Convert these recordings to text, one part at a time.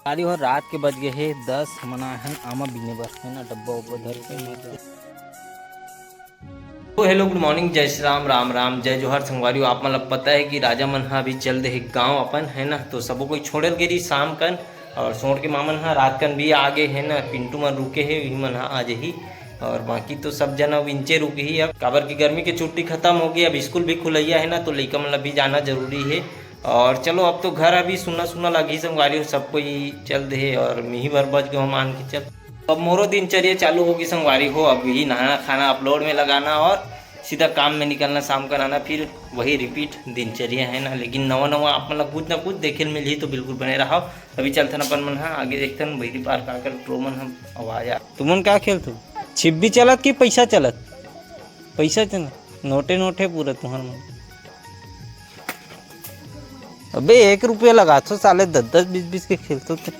सारी और रात के बज गए है 10 मना है आमा बीने बर है ना डब्बा उब्बा धर के। तो हेलो गुड मॉर्निंग, जय श्री राम, राम राम, जय जोहर संगवारी। आप मतलब पता है कि राजा मन हा अभी चल दे गाँव अपन है ना, तो सबो कोई छोड़ल गिरी शाम कन और सोड़ के मामन हा रात कन भी आगे है ना। पिंटू मन रुके है वही मन हा आज ही और बाकी तो सब जन अब इंचे रुके ही। अब काबर की गर्मी की छुट्टी खत्म हो गई, अब स्कूल भी खुलैया है ना, तो लइका मतलब भी जाना जरूरी है। और चलो अब तो घर अभी सुना सुना लगी संगवारी, सब कोई चल दे और मिही भर बज गए मान के चल। अब मोरो दिनचर्या चालू होगी संगवारी हो, अब यही नहाना खाना अपलोड में लगाना और सीधा काम में निकलना, शाम का आना, फिर वही रिपीट दिनचर्या है ना। लेकिन नवा नवा आप मतलब कुछ ना कुछ देखे मिल ही तो बिल्कुल बने रहो। अभी चलते न अपन मन हाँ आगे देखते न बहरी पार का कर प्रो मन हम आवाज आ तुमन क्या खेलते छिब्बी चलत कि पैसा चलत? पैसा चलत, नोटे नोटे पूरा तुम्हार मन। अबे 1 रुपया लगा तो साले 10-10 20-20 के खेलते थे।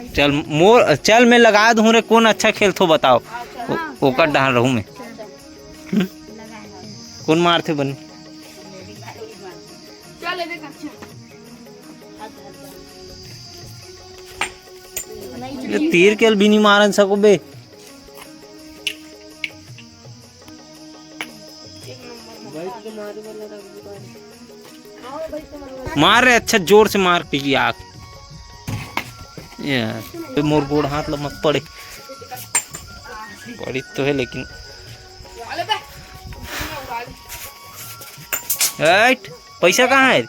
चल मोर चल मैं लगा दूँ रे, कौन अच्छा खेलतो बताओ ओकर डाल रहूँ मैं। कौन मारते बने तीर के भी नहीं मारन सको बे। मार रहे अच्छा जोर से मार पी आग यार, मोर गोड़ हाथ ला मत पड़े पड़ी तो है लेकिन पैसा कहाँ है?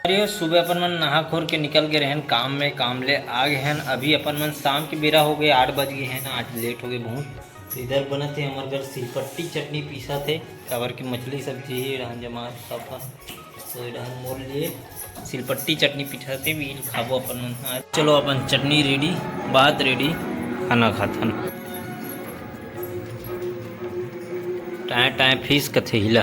अरे सुबह अपन मन नहा खोर के निकल गए रहन काम में, काम ले आ गए हैं। अभी अपन मन शाम की बेरा हो गए, 8 बज गए हैं ना, आज लेट हो गए बहुत। तो इधर बना थे हमारे घर सिलपट्टी चटनी पीसा थे, काबर की मछली सब्जी ही रहन जमा सब था, तो इधर मोल लिए सिलपट्टी चटनी पीसा थे भी खाबो अपन मन। चलो अपन चटनी रेडी, बात रेडी, खाना खाथन। टाइम टाइम फीस कथे हिला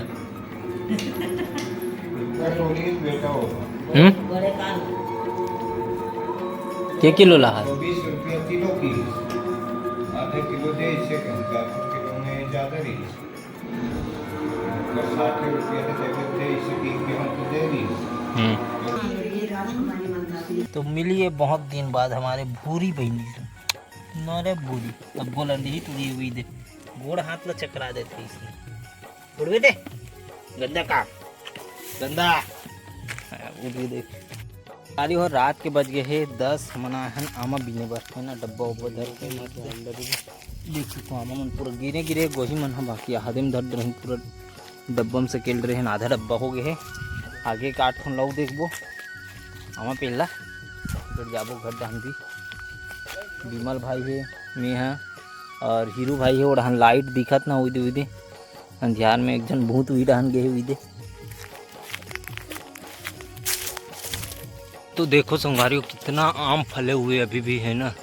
क्या किलो ला? 20 रुपया किलो की, आधे किलो दे इसे किलो में ज़्यादा रही, 60 रुपया दे इसे 3 के हम तो दे रही। तो मिली है बहुत दिन बाद हमारे भूरी बहनी से। नरे भूरी अब बोल रही तू ये हुई दे गोड़ हाथ ला चकरा देते इसने उड़ दे गंदा का गंदा उड़ दे। सारी और रात के बज गए है 10 मना है आमा बीने बर है ना डब्बा उब्बा धर के देखो तो आमा मन पूरा गिरे गिरे गोही मन है, बाकी आधे में धर रहे पूरा डब्बा में से केल रहे हैं, आधा डब्बा हो गए है। आगे का 8 ठन लोग देखबो आमा पहला फिर जाबो घर डान भी। विमल भाई है, मैं है और हीरू भाई है। और लाइट दिखत ना उइदे उइदे अंधियार में एक जन भूत हुई डहन गए उइदे। तो देखो संगवारियों कितना आम फले हुए अभी भी है ना,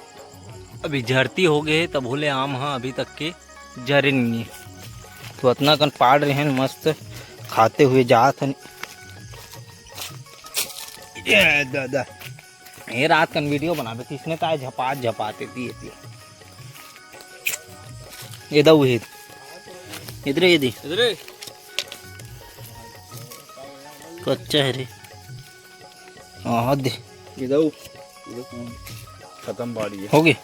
अभी झरती हो गए तब बोले आम हाँ अभी तक के जरे नहीं है। तो इतना कन पाड़ रहे हैं मस्त खाते हुए जात हैं। दादा ये रात कन वीडियो बनावे थी इसने, तो झपाते थी ये दऊ है इधर ये दी कच्चा है रे। हाँ दे खत्म बाड़ी हो गए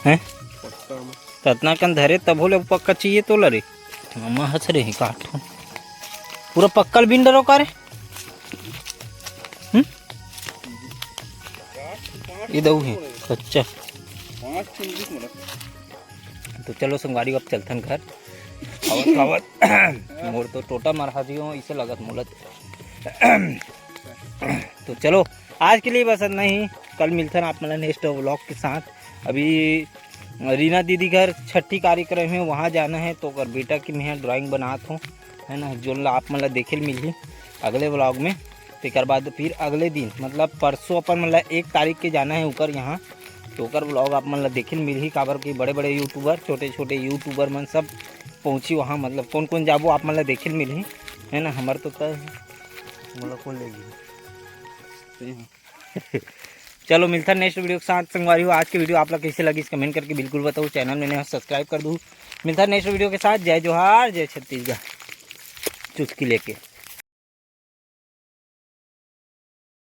हैं तो इतना कन धरे तब बोले पक्का चाहिए तो लरे मामा हंस रहे काट पूरा पक्कल बिन डरो का रे। ये दऊ है कच्चा। तो चलो संगवारी अब चलथन घर मोर तो टोटा मारा दियो इसे लगत मोलत। तो चलो आज के लिए बस इतना ही, कल मिलते हैं आप मतलब नेक्स्ट व्लॉग के साथ। अभी रीना दीदी घर छठी कार्यक्रम है, वहाँ जाना है तो कर बेटा की मैं ड्राइंग बनाता हूँ है ना, जो आप मतलब देखे मिली अगले व्लॉग में। तो बाद फिर अगले दिन मतलब परसों अपन मतलब 1 तारीख के जाना है ऊपर यहाँ, तो ओकर व्लॉग आप मतलब देखे मिल ही। काबर की बड़े बड़े यूट्यूबर छोटे छोटे यूट्यूबर मन सब पहुँची वहाँ, मतलब कौन कौन जाबो आप मतलब देखे मिल ही है ना। हमारे तो तय मतलब कौन लेगी चलो मिलता है नेक्स्ट वीडियो के साथ संगवारी हो। आज की वीडियो आप लोग कैसे लगी इस कमेंट करके बिल्कुल बताओ। चैनल मैंने सब्सक्राइब कर दूँ। मिलता है नेक्स्ट वीडियो के साथ। जय जोहार, जय छत्तीसगढ़। चुस्की लेके।